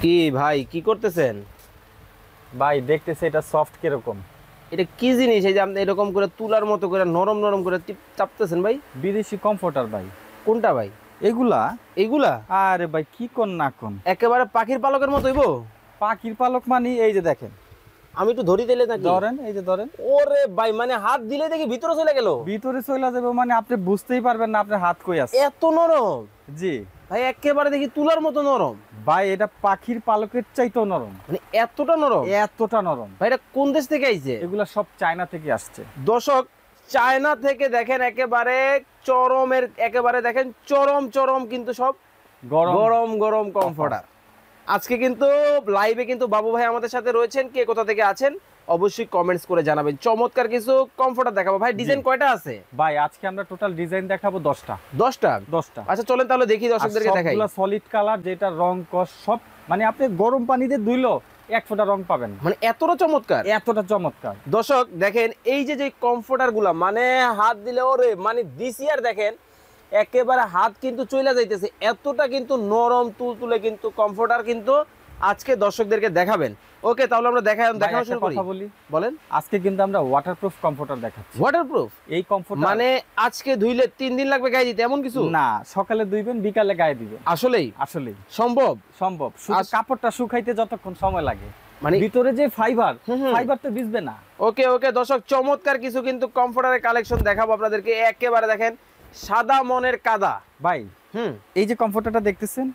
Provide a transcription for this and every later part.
কি ভাই কি করতেছেন? ভাই দেখতেছে এটা সফট কিরকম। এটা কি জিনিস এই যে আপনি এরকম করে তুলার মতো করে নরম নরম করে চাপতেছেন ভাই? বিদেশি কমফোর্টার ভাই। কোনটা ভাই? এগুলা এইগুলা আরে ভাই কি কোন না কোন একেবারে পাখির পালকের মতো হইবো? পাখির পালক মানে এই যে দেখেন, আমি একটু ধরি দিলে নাকি? ধরেন এই যে ধরেন, ওরে ভাই মানে হাত দিলে দেখি ভিতরে চলে গেল। ভিতরে চলে যাবে মানে আপনি বুঝতেই পারবেন না আপনার হাত কই আছে। এত নরম জি ভাই, একেবারে দেখি তুলার মতো নরম। ভাই এটা পাখির পালকের চাইতেও নরম, মানে এতটা নরম? এতটা নরম। ভাই এটা কোন দেশ থেকে আইছে? এগুলা সব চায়না থেকে আসছে। দর্শক, চায়না থেকে দেখেন একেবারে চরমের, একেবারে দেখেন চরম চরম কিন্তু সব গরম গরম গরম কমফোর্টার। আজকে কিন্তু লাইভে কিন্তু বাবু ভাই আমাদের সাথে রয়েছেন। কে কোথা থেকে আছেন অবশ্যই কমেন্টস করে জানাবেন। চমৎকার কিছু কমফোর্টার দেখাবো ভাই। ডিজাইন কয়টা আছে ভাই? আজকে আমরা টোটাল ডিজাইন দেখাবো 10টা। 10টা? আচ্ছা চলেন তাহলে দেখি, দর্শকদেরকে দেখাই। সবগুলা সলিড কালার, যেটা রং কস সব মানে আপনি গরম পানিতে ধুইলো এক ফোঁটা রং পাবেন না। মানে এতটা চমৎকার, এতটা চমৎকার। দর্শক দেখেন এই যে যে কমফোর্টার গুলা মানে হাত দিলে ওরে মানে দিছি আর দেখেন একেবারে হাত কিন্তু চইলা যাইতেছে, এতটা কিন্তু নরম তুলতুলে কিন্তু কমফোর্টার কিন্তু আজকে দর্শকদেরকে দেখাবেন। ওকে তাহলে আমরা দেখানো শুরু করি। কথা বলি, বলেন। আজকে কিন্তু আমরা ওয়াটারপ্রুফ কমফোর্টার দেখাচ্ছি। ওয়াটারপ্রুফ? এই কমফোর্টার মানে আজকে ধুইলে 3 দিন লাগবে গায়ে দিতে এমন কিছু না, সকালে ধুইবেন বিকালে গায়ে দিবেন। আসলেই আসলেই সম্ভব? সম্ভব। শুধু কাপড়টা শুকাইতে যতক্ষণ সময় লাগে, মানে ভিতরে যে ফাইবার তো ভিজবে না। ওকে ওকে দর্শক, চমৎকার কিছু কিন্তু কমফোর্টারের কালেকশন দেখাবো আপনাদেরকে। একেবারে দেখেন সাদা মনের কাদা ভাই। এই যে কমফোর্টারটা দেখতেছেন,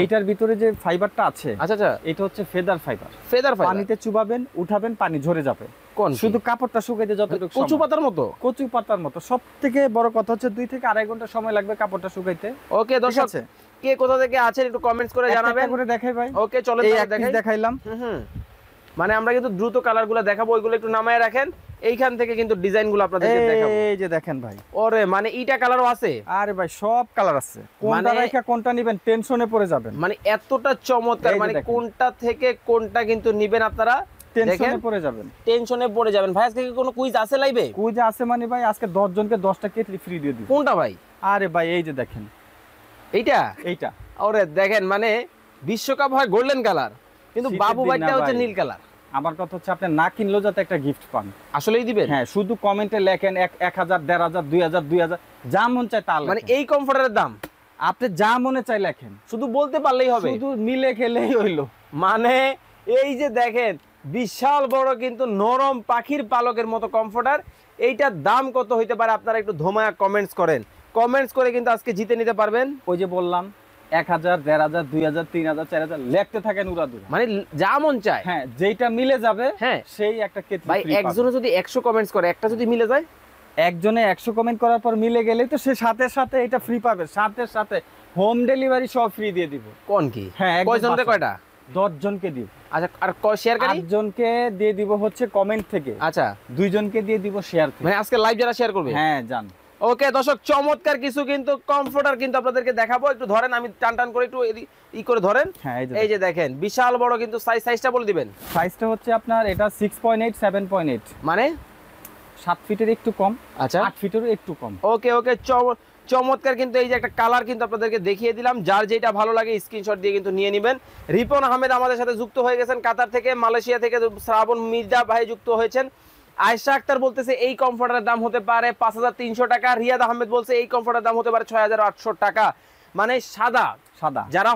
এইটার ভিতরে যে ফাইবারটা আছে, আচ্ছা আচ্ছা, এটা হচ্ছে ফেদার ফাইবার। Feather fibre. পানিতে চুবাবেন, উঠাবেন, পানি ঝরে যাবে। কোন শুধু কাপড়টা শুকাইতে যতটুকু কচু পাতার মতো? কচু পাতার মতো। সবথেকে বড় কথা হচ্ছে 2 থেকে আড়াই ঘন্টা সময় লাগবে কাপড়টা শুকাইতে। ওকে দর্শক, কে কোথা থেকে আছেন একটু কমেন্টস করে জানাবেন। করে দেখাই ভাই। ওকে চলেন দেখাইলাম। মানে আমরা কিন্তু দ্রুত কালারগুলো দেখাবো, ওইগুলো একটু নামায় রাখেন। এইখান থেকে কিন্তু ডিজাইনগুলো আপনাদেরকে দেখাবো। এই যে দেখেন ভাই, ওরে মানে এইটা কালারও আছে? আরে ভাই সব কালার আছে, কোনটা রাখা কোনটা নেবেন টেনশনে পড়ে যাবেন। মানে এতটা চমৎকার, মানে কোনটা থেকে কোনটা কিন্তু নেবেন আপনারা টেনশনে পড়ে যাবেন, টেনশনে পড়ে যাবেন। ভাই আজকে কি কোনো কুইজ আছে লাইভে? কুইজ আছে মানে ভাই আজকে 10 জনকে 10টা কেটলি ফ্রি দিয়ে দিব। কোনটা ভাই? আরে ভাই এই যে দেখেন এইটা। ওরে দেখেন মানে বিশ্বকাপ হয় গোল্ডেন কালার, কিন্তু বাবু ভাইটা হচ্ছে নীল কালার। আমার কথা হচ্ছে আপনি না কিনলেও যাতে একটা গিফট পান। আসলেই দিবেন? হ্যাঁ, শুধু কমেন্টে লেখেন 1000 1500 2000 যা মন চায় তা। মানে এই কমফোর্টারের দাম আপনি যা মনে চাই লেখেন, শুধু বলতে পারলেই হবে, শুধু মিলে খেলেই হইলো। মানে এই যে দেখেন বিশাল বড় কিন্তু নরম পাখির পালকের মতো কমফোর্টার। এইটার দাম কত হইতে পারে আপনারা একটু ধমায়া কমেন্টস করেন। কমেন্টস করে কিন্তু আজকে জিতে নিতে পারবেন। ওই যে বললাম 1000 1500 2000 3000 4000 লিখতে থাকেন উড়াদুরা, মানে যা মন চায়। হ্যাঁ, যেটা মিলে যাবে হ্যাঁ সেই একটা কেটলি ভাই। ফ্রি। একজনে যদি 100 কমেন্টস করে, একটা যদি মিলে যায়, একজনে 100 কমেন্ট করার পর মিলে গেলেই তো সে সাথে সাথে এটা ফ্রি পাবে, সাথে সাথে হোম ডেলিভারি সব ফ্রি দিয়ে দিব। কোন কি? হ্যাঁ, কয়জনকে কয়টা? 10 জনকে দিব। আচ্ছা, আর শেয়ারকারী 8 জনকে দিয়ে দিব হচ্ছে কমেন্ট থেকে। আচ্ছা, 2 জনকে দিয়ে দিব শেয়ার থেকে। মানে আজকে লাইভ যারা শেয়ার করবে। হ্যাঁ জান। ওকে দর্শক, চমৎকার কিছু কিন্তু কমফোর্টার কিন্তু আপনাদেরকে দেখাবো। একটু ধরেন, আমি টান টান করে একটু ই করে ধরেন। হ্যাঁ এই যে দেখেন বিশাল বড় কিন্তু সাইজটা বলে দিবেন। সাইজটা হচ্ছে আপনার এটা 6.8 7.8, মানে 7 ফিটের একটু কম। আচ্ছা 8 ফিটেরও একটু কম। ওকে ওকে, চমৎকার কিন্তু এই যে একটা কালার কিন্তু আপনাদেরকে দেখিয়ে দিলাম। যার যেটা ভালো লাগে স্ক্রিনশট দিয়ে কিন্তু নিয়ে নেবেন। রিপন আহমেদ আমাদের সাথে যুক্ত হয়ে গেছেন কাতার থেকে। মালয়েশিয়া থেকে শ্রাবণ মির্জা ভাই যুক্ত হয়েছেন। আয়েশা আক্তার বলতেছে এই কমফোর্টারের দাম হতে পারে 5300 টাকা। রিয়াদ আহমেদ বলছে এই কমফোর্টারের দাম হতে পারে 6800 টাকা। মানে সাদা সাদা, যারা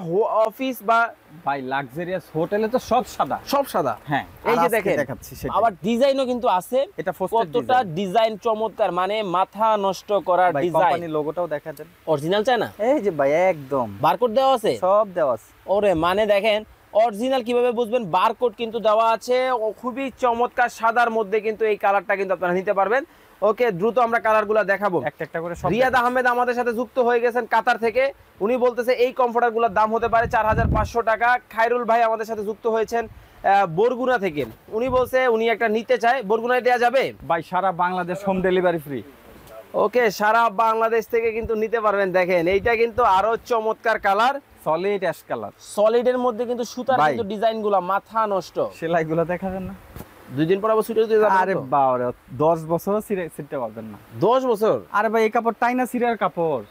অফিস বা ভাই লাক্সারিয়াস হোটেলে তো সব সাদা, সব সাদা। হ্যাঁ, এই যে দেখেন দেখাচ্ছি সেটা। আবার ডিজাইনও কিন্তু আছে। এটা কতটা ডিজাইন চমৎকার, মানে মাথা নষ্ট করার ডিজাইন। কোম্পানি লোগোটাও দেখা দেন, অরিজিনাল চায় না? এই যে ভাই একদম বারকোড দেওয়া আছে, সব দেওয়া আছে। ওরে মানে দেখেন অরিজিনাল কিভাবে বুঝবেন, বারকোড কিন্তু দেওয়া আছে। খুবই চমৎকার সাদার মধ্যে কিন্তু এই কালারটা কিন্তু আপনারা নিতে পারবেন। ওকে দ্রুত আমরা কালারগুলো দেখাবো একটা একটা করে। রিয়াদ আহমেদ আমাদের সাথে যুক্ত হয়ে গেছেন কাতার থেকে। উনি বলতেছে এই কমফোর্টারগুলোর দাম হতে পারে 4500 টাকা। খায়রুল ভাই আমাদের সাথে যুক্ত হয়েছেন বরগুনা থেকে। উনি বলছে উনি একটা নিতে চায়, বরগুনায় দেওয়া যাবে ভাই? সারা বাংলাদেশ হোম ডেলিভারি ফ্রি। ওকে, সারা বাংলাদেশ থেকে কিন্তু নিতে পারবেন। দেখেন এইটা কিন্তু আরো চমৎকার কালার, সলিড অ্যাশ কালার। সলিডের মধ্যে কিন্তু সুতার কিন্তু ডিজাইনগুলো মাথা নষ্ট। সেলাইগুলো দেখাবেন না? 2 দিন পর আবার ছুটে দিতে যাবেন। আরে বাবা, 10 বছরও ছিঁড়তে পারবেন না। 10 বছর? আরে ভাই এই কাপড় টাইনা সিরিয়ার কাপড়।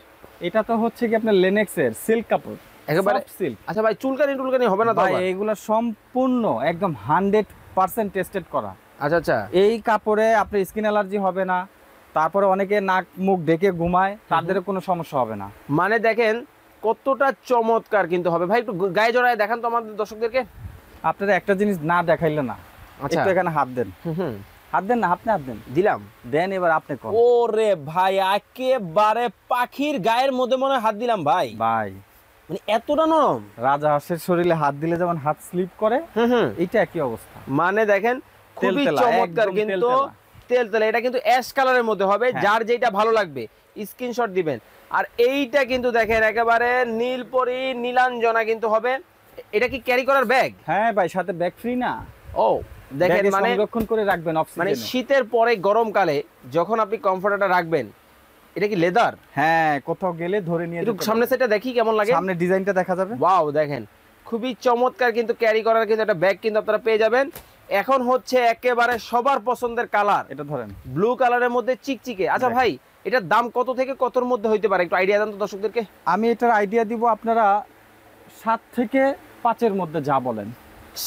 এটা তো হচ্ছে কি আপনার লেনেক্সের সিল্ক কাপড়। একেবারে সফট সিল্ক আচ্ছা ভাই, চুলকানি টুলকানি হবে না তো ভাই, আবার? এইগুলো সম্পূর্ণ একদম 100% টেস্টেড করা। আচ্ছা আচ্ছা, এই কাপড়ে আপনার স্কিন অ্যালার্জি হবে না, তারপরে অনেকে নাক মুখ ঢেকে ঘুমায়, তাদের কোনো সমস্যা হবে না। মানে দেখেন কতটা চমৎকার কিন্তু হবে ভাই। একটু গায়ে জড়ায় দেখান তো আমাদের দর্শকদেরকে। আপনারা একটা জিনিস না দেখাইলে না, আচ্ছা, একটু এখানে হাত দেন, হুম, হাত দেন না, আপনি হাত দেন, দিলাম। দেন এবার আপনি কোন। ওরে ভাই, একেবারে পাখির গায়ের মধ্যে মনে হয় হাত দিলাম ভাই। ভাই মানে এতটা নরম। রাজা হাঁসের শরীরে হাত দিলে যেমন হাত স্লিপ করে, হুম, এইটা একই অবস্থা। মানে দেখেন খুবই তেলতেলা, চমৎকার একদম কিন্তু তেলতেলা। তেলতেলা। এটা কিন্তু অ্যাশ কালারের মধ্যে হবে, হ্যাঁ। যার যেটা ভালো লাগবে স্ক্রিনশট দিবেন। আর এইটা কিন্তু দেখেন একেবারে নীলপরি নীলাঞ্জনা কিন্তু হবে। এটা কি ক্যারি করার ব্যাগ? হ্যাঁ ভাই, সাথে ব্যাগ ফ্রি না, ও দেখেন, ব্যাগে মানে সংরক্ষণ করে রাখবেন অফ মানে সিজনে। শীতের পরে গরমকালে যখন আপনি কমফোর্টারটা রাখবেন, এটা কি লেদার? হ্যাঁ, কোথাও গেলে ধরে নিয়ে একটু যেতে সামনে পারবেন। সেটা দেখি কেমন লাগে। সামনে ডিজাইনটা দেখা যাবে। ওয়াও, দেখেন খুবই চমৎকার কিন্তু ক্যারি করার কিন্তু একটা ব্যাগ কিন্তু আপনারা পেয়ে যাবেন। এখন হচ্ছে একেবারে সবার পছন্দের কালার, এটা ধরেন, ব্লু কালারের মধ্যে চিকচিকে। আচ্ছা ভাই, এটার দাম কত থেকে কতর মধ্যে হইতে পারে, একটু আইডিয়া দেন তো দর্শকদেরকে। আমি এটার আইডিয়া দিব, আপনারা 7 থেকে 5 এর মধ্যে যা বলেন।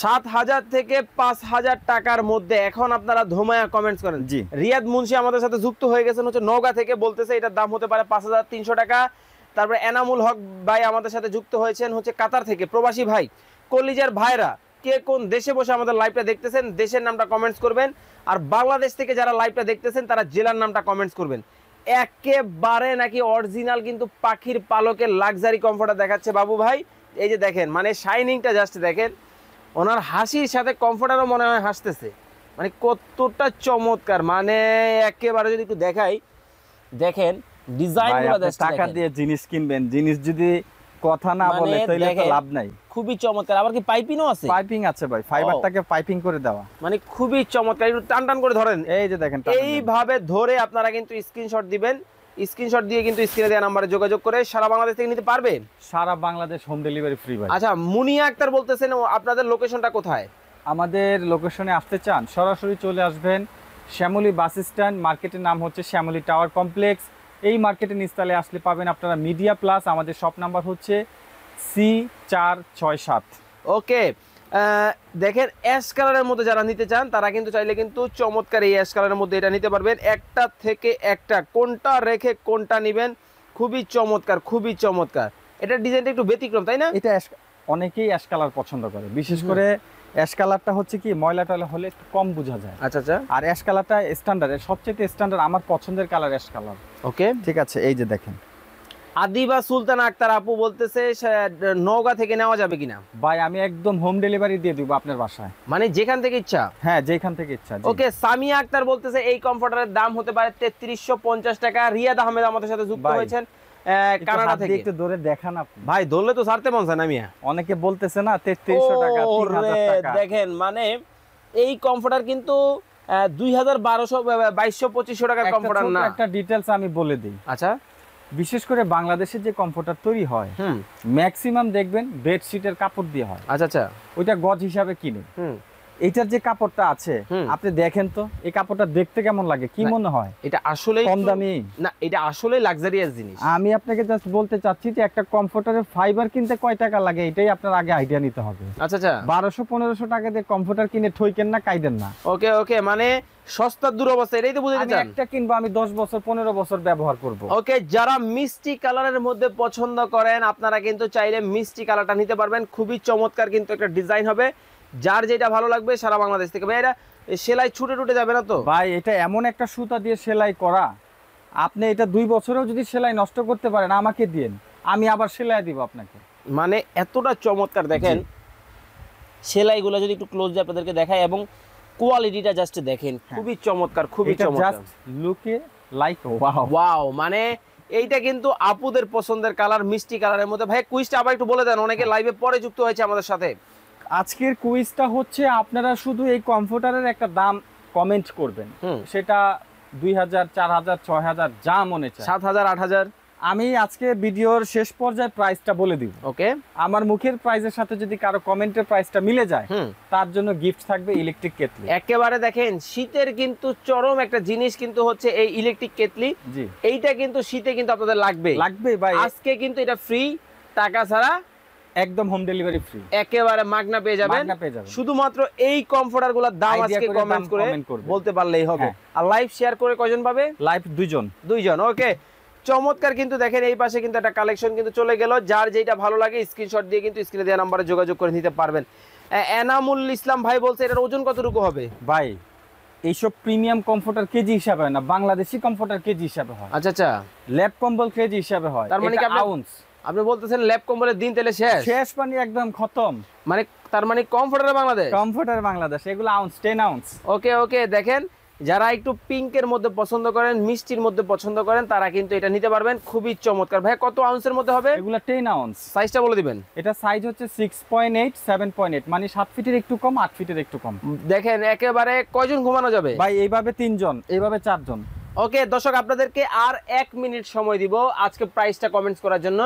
7,000 থেকে 5,000 টাকার মধ্যে এখন আপনারা ধোমায়া কমেন্টস করেন। জি। রিয়াদ মুন্সি আমাদের সাথে যুক্ত হয়ে গেছেন হচ্ছে নওগাঁ থেকে, বলতেছে এটার দাম হতে পারে 5,300 টাকা। তারপরে এনামুল হক ভাই আমাদের সাথে যুক্ত হয়েছেন হচ্ছে কাতার থেকে, প্রবাসী ভাই। কলিজার ভাইরা কে কোন দেশে বসে আমাদের লাইভটা দেখতেছেন, দেশের নামটা কমেন্টস করবেন। আর বাংলাদেশ থেকে যারা লাইভটা দেখতেছেন তারা জেলার নামটা কমেন্টস করবেন। একেবারে নাকি অরিজিনাল কিন্তু পাখির পালকের লাক্সারি কমফোর্টার দেখাচ্ছে বাবু ভাই। এই যে দেখেন, মানে শাইনিংটা জাস্ট দেখেন, ওনার হাসির সাথে কমফোর্টারও মনে হয় হাসতেছে, মানে কতটা চমৎকার। মানে একেবারে যদি একটু দেখাই, দেখেন ডিজাইনগুলো ভাই, আপনি টাকা দিয়ে জিনিস কিনবেন, জিনিস যদি কথা না মানে বলে তাহলে তো দেখেন, লাভ নাই। খুবই চমৎকার। আবার কি পাইপিংও আছে? পাইপিং আছে ভাই, ফাইবারটাকে পাইপিং করে দেওয়া। মানে খুবই চমৎকার। একটু টান টান করে ধরেন, এই যে দেখেন, টান টান। এইভাবে ধরে আপনারা কিন্তু স্ক্রিনশট দিবেন। স্ক্রিনশট দিয়ে কিন্তু স্ক্রিনে দেওয়া নাম্বারে যোগাযোগ করে সারা বাংলাদেশ থেকে নিতে পারবে। সারা বাংলাদেশ হোম ডেলিভারি ফ্রি ভাই। আচ্ছা, মুনিয়া আক্তার বলতেছেন আপনাদের লোকেশনটা কোথায়? আমাদের লোকেশনে আসতে চান, সরাসরি চলে আসবেন শ্যামলী বাস স্ট্যান্ড, মার্কেটের নাম হচ্ছে শ্যামলী টাওয়ার কমপ্লেক্স। এই মার্কেটের নিচতলে আসলে পাবেন আপনারা মিডিয়া প্লাস। আমাদের শপ নাম্বার হচ্ছে C467। ওকে, দেখেন অ্যাশ কালারের মধ্যে যারা নিতে চান তারা কিন্তু চাইলে কিন্তু চমৎকার এই অ্যাশ কালারের মধ্যে এটা নিতে পারবেন। একটা থেকে একটা, কোনটা রেখে কোনটা নেবেন, খুবই চমৎকার, খুবই চমৎকার। এটার ডিজাইনটা একটু ব্যতিক্রম, তাই না? এটা অনেকেই অ্যাশ কালার পছন্দ করে, বিশেষ করে অ্যাশ কালারটা হচ্ছে কি ময়লা টয়লা হলে একটু কম বোঝা যায়। আচ্ছা আচ্ছা, আর অ্যাশ কালারটা স্ট্যান্ডার্ড, সবচেয়ে স্ট্যান্ডার্ড আমার পছন্দের কালার অ্যাশ কালার। ওকে, ঠিক আছে, এই যে দেখেন। আদিবা সুলতান আক্তার আপু বলতেছে নওগাঁ থেকে নেওয়া যাবে কিনা। ভাই আমি একদম হোম ডেলিভারি দিয়ে দিব আপনার বাসায়, মানে যেখান থেকে ইচ্ছা। হ্যাঁ যেখান থেকে ইচ্ছা। ওকে, সামিয়া আক্তার বলতেছে এই কমফোর্টারের দাম হতে পারে 3350 টাকা। রিয়াদ আহমেদ আমাদের সাথে যুক্ত ভাই, হয়েছেন কানাডা থেকে। একটু ধরে দেখান আপনি ভাই, ধরলে তো ছাড়তে মন চায় না মিয়া। অনেকে বলতেছে না 3300 টাকা, 3000 টাকা। দেখেন, মানে এই কমফোর্টার কিন্তু 2200 2200 টাকার কমফোর্টার না। একটা ডিটেইলস আমি বলে দিই। আচ্ছা, বিশেষ করে বাংলাদেশে যে কমফোর্টার তৈরি হয় ম্যাক্সিমাম দেখবেন বেডশিটের কাপড় দিয়ে হয়। আচ্ছা আচ্ছা, ওইটা গজ হিসাবে কিনে। এইটার যে কাপড়টা আছে আপনি দেখেন তো, এই কাপড়টা দেখতে কেমন লাগে, কি মনে হয় এটা আসলে কম দামি না? এটা আসলে লাক্সারিয়াস জিনিস। আমি আপনাকে জাস্ট বলতে চাচ্ছি যে একটা কমফোর্টারের ফাইবার কিনতে কয় টাকা লাগে এটাই আপনার আগে আইডিয়া নিতে হবে। আচ্ছা আচ্ছা, 1200-1500 টাকা দিয়ে কমফোর্টার কিনে ঠইকেন না, কাইদেন না। ওকে ওকে, মানে সস্তার দুরবস্থা, এটাই তো বুঝাতে আমি চান। একটা কিনবো, আমি 10 বছর 15 বছর ব্যবহার করব। ওকে, যারা মিষ্টি কালারের মধ্যে পছন্দ করেন আপনারা কিন্তু চাইলে মিষ্টি কালারটা নিতে পারবেন। খুবই চমৎকার কিন্তু একটা ডিজাইন হবে, যার যেটা ভালো লাগবে সারা বাংলাদেশ থেকে। ভাই, এটা সেলাই ছুটে টুটে যাবে না তো? ভাই এটা এমন একটা সুতা দিয়ে সেলাই করা, আপনি এটা 2 বছরেও যদি সেলাই নষ্ট করতে পারেন আমাকে দিন, আমি আবার সেলাই দিব আপনাকে। মানে এতটা চমৎকার, দেখেন সেলাইগুলো যদি একটু ক্লোজ দিয়ে আপনাদেরকে দেখাই এবং কোয়ালিটিটা জাস্ট দেখেন, খুবই চমৎকার, খুবই চমৎকার। জাস্ট লুকে লাইক ওয়াও ওয়াও, মানে এইটা কিন্তু আপুদের পছন্দের কালার, মিষ্টি কালারের মধ্যে। ভাই কুইজটা আবার একটু বলে দেন, অনেকে লাইভে পরে যুক্ত হয়েছে আমাদের সাথে। আজকের কুইজটা হচ্ছে আপনারা শুধু এই কমফোর্টারের একটা দাম কমেন্ট করবেন, সেটা 2000, 4000, 6000 যা মনে চায়, 7000, 8000। আমি আজকে ভিডিওর শেষ পর্যায়ে প্রাইসটা বলে দিব। ওকে, আমার মুখের প্রাইসের সাথে যদি কারো কমেন্টের প্রাইসটা মিলে যায় তার জন্য গিফট থাকবে ইলেকট্রিক কেটলি। একেবারে দেখেন শীতের কিন্তু চরম একটা জিনিস কিন্তু হচ্ছে এই ইলেকট্রিক কেটলি। এইটা কিন্তু শীতে কিন্তু আপনাদের লাগবে লাগবে ভাই। আজকে কিন্তু এটা ফ্রি, টাকা ছাড়া একদম হোম ডেলিভারি ফ্রি, একেবারে মাগনা পেয়ে যাবেন। শুধুমাত্র এই কমফোর্টারগুলোর দাম আজকে কমেন্ট করে বলতে পারলেই হবে। আর লাইভ শেয়ার করে কয়জন পাবে? লাইভ দুইজন। ওকে, চমৎকার। কিন্তু দেখেন এই পাশে কিন্তু একটা কালেকশন কিন্তু চলে গেল। যার যেটা ভালো লাগে স্ক্রিনশট দিয়ে কিন্তু স্ক্রিনে দেওয়া নম্বরে যোগাযোগ করে নিতে পারবেন। এনামুল ইসলাম ভাই বলছে এটার ওজন কতটুকু হবে? ভাই এইসব প্রিমিয়াম কমফোর্টার কেজি হিসাবে হয় না, বাংলাদেশি কমফোর্টার কেজি হিসাবে হয়। আচ্ছা আচ্ছা, ল্যাপ কম্বল কেজি হিসাবে হয়। তার মানে কি আউন্স? আপনি বলতেছেন ল্যাপ কম্বলের দিন তাহলে শেষ মানে একদম খতম। মানে তার মানে কমফোর্টার বাংলাদেশ এগুলো আউন্স, 10 আউন্স। ওকে, দেখেন যারা একটু পিঙ্কের মধ্যে পছন্দ করেন, মিষ্টির মধ্যে পছন্দ করেন, তারা কিন্তু এটা নিতে পারবেন। খুবই চমৎকার। ভাই কত আউন্সের মধ্যে হবে এগুলো? 10 আউন্স। সাইজটা বলে দিবেন। এটা সাইজ হচ্ছে 6.8 7.8, মানে 7 ফিটের একটু কম, 8 ফিটের একটু কম। দেখেন একেবারে কয়জন ঘুমানো যাবে ভাই? এইভাবে 3 জন, এইভাবে 4 জন। ওকে দর্শক, আপনাদেরকে আর 1 মিনিট সময় দিব আজকে প্রাইসটা কমেন্টস করার জন্য।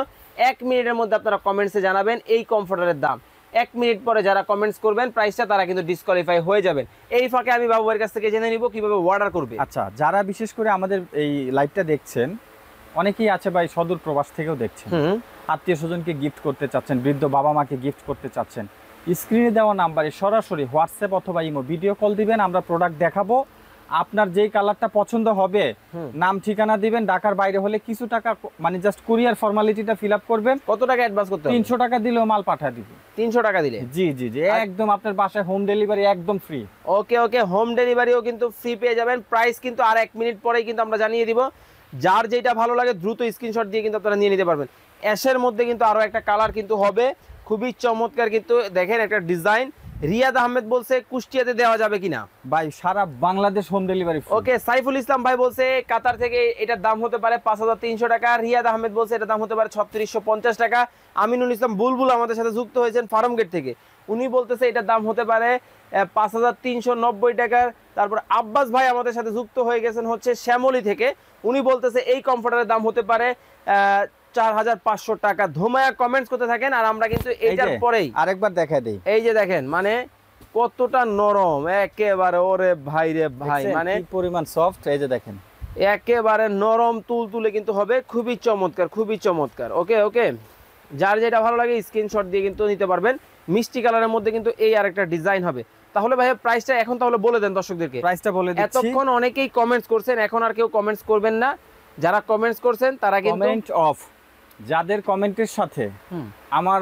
1 মিনিটের মধ্যে আপনারা কমেন্টসে জানাবেন এই কমফোর্টারের দাম। 1 মিনিট পরে যারা কমেন্টস করবেন প্রাইসটা, তারা কিন্তু ডিসকোয়ালিফাই হয়ে যাবেন। এই ফাঁকে আমি বাবু ভাইয়ের কাছ থেকে জেনে নিব কিভাবে অর্ডার করবে। আচ্ছা, যারা বিশেষ করে আমাদের এই লাইভটা দেখছেন, অনেকেই আছে ভাই সদূর প্রবাস থেকেও দেখছেন, আত্মীয় স্বজনকে গিফট করতে চাচ্ছেন, বৃদ্ধ বাবা মাকে গিফট করতে চাচ্ছেন, স্ক্রিনে দেওয়া নাম্বারে সরাসরি হোয়াটসঅ্যাপ অথবা ইমো ভিডিও কল দিবেন, আমরা প্রোডাক্ট দেখাবো। আপনার যেই কালারটা পছন্দ হবে নাম ঠিকানা দিবেন। ঢাকার বাইরে হলে কিছু টাকা, মানে জাস্ট কুরিয়ার ফর্মালিটিটা ফিল আপ করবেন। কত টাকা অ্যাডভান্স করতে হবে? 300 টাকা দিলেও মাল পাঠিয়ে দিব। 300 টাকা দিলে? জি একদম আপনার বাসায় হোম ডেলিভারি একদম ফ্রি। ওকে, হোম ডেলিভারিও কিন্তু ফ্রি পেয়ে যাবেন। প্রাইস কিন্তু আর 1 মিনিট পরেই কিন্তু আমরা জানিয়ে দিব। যার যেটা ভালো লাগে দ্রুত স্ক্রিনশট দিয়ে কিন্তু আপনারা নিয়ে নিতে পারবেন। অ্যাশের মধ্যে কিন্তু আরো একটা কালার কিন্তু হবে, খুবই চমৎকার। কিন্তু দেখেন একটা ডিজাইন। রিয়াদ আহমেদ বলছে কুষ্টিয়াতে দেওয়া যাবে কিনা? ভাই সারা বাংলাদেশ হোম ডেলিভারি। ওকে, সাইফুল ইসলাম ভাই বলছে কাতার থেকে এটার দাম হতে পারে 5300 টাকা। রিয়াদ আহমেদ বলছে এটার দাম হতে পারে 3650 টাকা। আমিনুল ইসলাম বুলবুল আমাদের সাথে যুক্ত হয়েছেন ফার্ম গেট থেকে, উনি বলতেছে এটার দাম হতে পারে 5390 টাকার। তারপর আব্বাস ভাই আমাদের সাথে যুক্ত হয়ে গেছেন হচ্ছে শ্যামলী থেকে, উনি বলতেছে এই কমফোর্টারের দাম হতে পারে 4500 টাকা। ধুমায়া কমেন্টস করতে থাকেন, আর আমরা কিন্তু এইটার পরেই আরেকবার দেখাই দেই। এই যে দেখেন মানে কতটা নরম একেবারে, ওরে ভাই রে ভাই, মানে কি পরিমাণ সফট। এই যে দেখেন একেবারে নরম তুলতুলে কিন্তু হবে। খুবই চমৎকার। ওকে, যার যেটা ভালো লাগে স্ক্রিনশট দিয়ে কিন্তু নিতে পারবেন। মিষ্টি কালারের মধ্যে কিন্তু এই আরেকটা ডিজাইন হবে। তাহলে ভাই প্রাইসটা এখন তাহলে বলে দেন দর্শকদেরকে। প্রাইসটা বলে দিচ্ছি। এতক্ষণ অনেকেই কমেন্টস করছেন, এখন আর কেউ কমেন্টস করবেন না। যারা কমেন্টস করছেন তারা কিন্তু কমেন্ট অফ, যাদের কমেন্টের সাথে আমার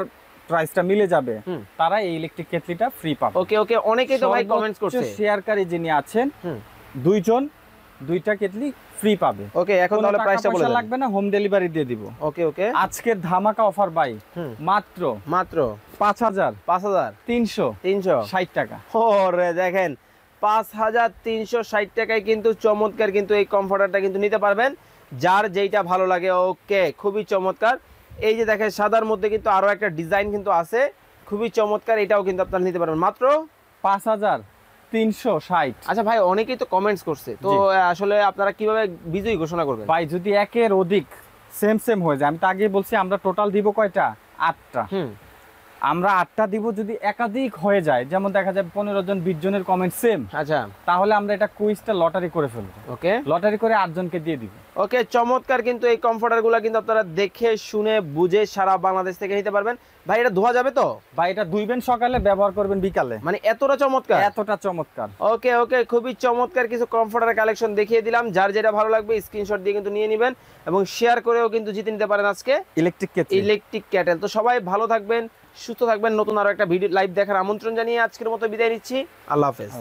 প্রাইসটা মিলে যাবে তারা এই ইলেকট্রিক কেটলিটা ফ্রি পাবে। ওকে, অনেকেই তো ভাই কমেন্টস করছে। শেয়ারকারী যিনি আছেন 2 জন 2টা কেটলি ফ্রি পাবে। ওকে, এখন তাহলে প্রাইসটা বলে দেন। লাগবে না, হোম ডেলিভারি দিয়ে দিব। ওকে, আজকের ধামাকা অফার ভাই মাত্র 5360 টাকা। ওরে দেখেন 5360 টাকায় কিন্তু চমৎকার কিন্তু এই কমফোর্টারটা কিন্তু নিতে পারবেন। যার যেইটা ভালো লাগে। ওকে, খুবই চমৎকার। এই যে দেখেন সাদার মধ্যে কিন্তু আরো একটা ডিজাইন কিন্তু আছে, খুবই চমৎকার। এটাও কিন্তু আপনারা নিতে পারবেন মাত্র 5360। আচ্ছা ভাই, অনেকেই তো কমেন্টস করছে, তো আসলে আপনারা কিভাবে বিজয়ী ঘোষণা করবেন? ভাই যদি একের অধিক সেম হয়ে যায়, আমি তো আগেই বলছি আমরা টোটাল দিব কয়টা? 8টা। আমরা 8টা দিব। যদি একাধিক হয়ে যায়, যেমন দেখা যায় 15 জন 20 জনের কমেন্ট সেম, আচ্ছা, তাহলে আমরা এটা কুইজটা লটারি করে ফেলবো। ওকে, লটারি করে 8 জনকে দিয়ে দিব। ওকে, চমৎকার। কিন্তু এই কমফোর্টারগুলো কিন্তু আপনারা দেখে শুনে বুঝে সারা বাংলাদেশ থেকে নিতে পারবেন। ভাই এটা ধোয়া যাবে তো? ভাই এটা ধুইবেন সকালে, ব্যবহার করবেন বিকালে। মানে এতটা চমৎকার। ওকে, খুবই চমৎকার কিছু কমফোর্টার কালেকশন দেখিয়ে দিলাম। যার যেটা ভালো লাগবে স্ক্রিনশট দিয়ে কিন্তু নিয়ে নেবেন এবং শেয়ার করেও কিন্তু জিতে নিতে পারেন আজকে ইলেকট্রিক ক্যাটেল। তো সবাই ভালো থাকবেন, সুস্থ থাকবেন। নতুন আরো একটা ভিডিও লাইভ দেখার আমন্ত্রণ জানিয়ে আজকের মতো বিদায় নিচ্ছি। আল্লাহ হাফেজ।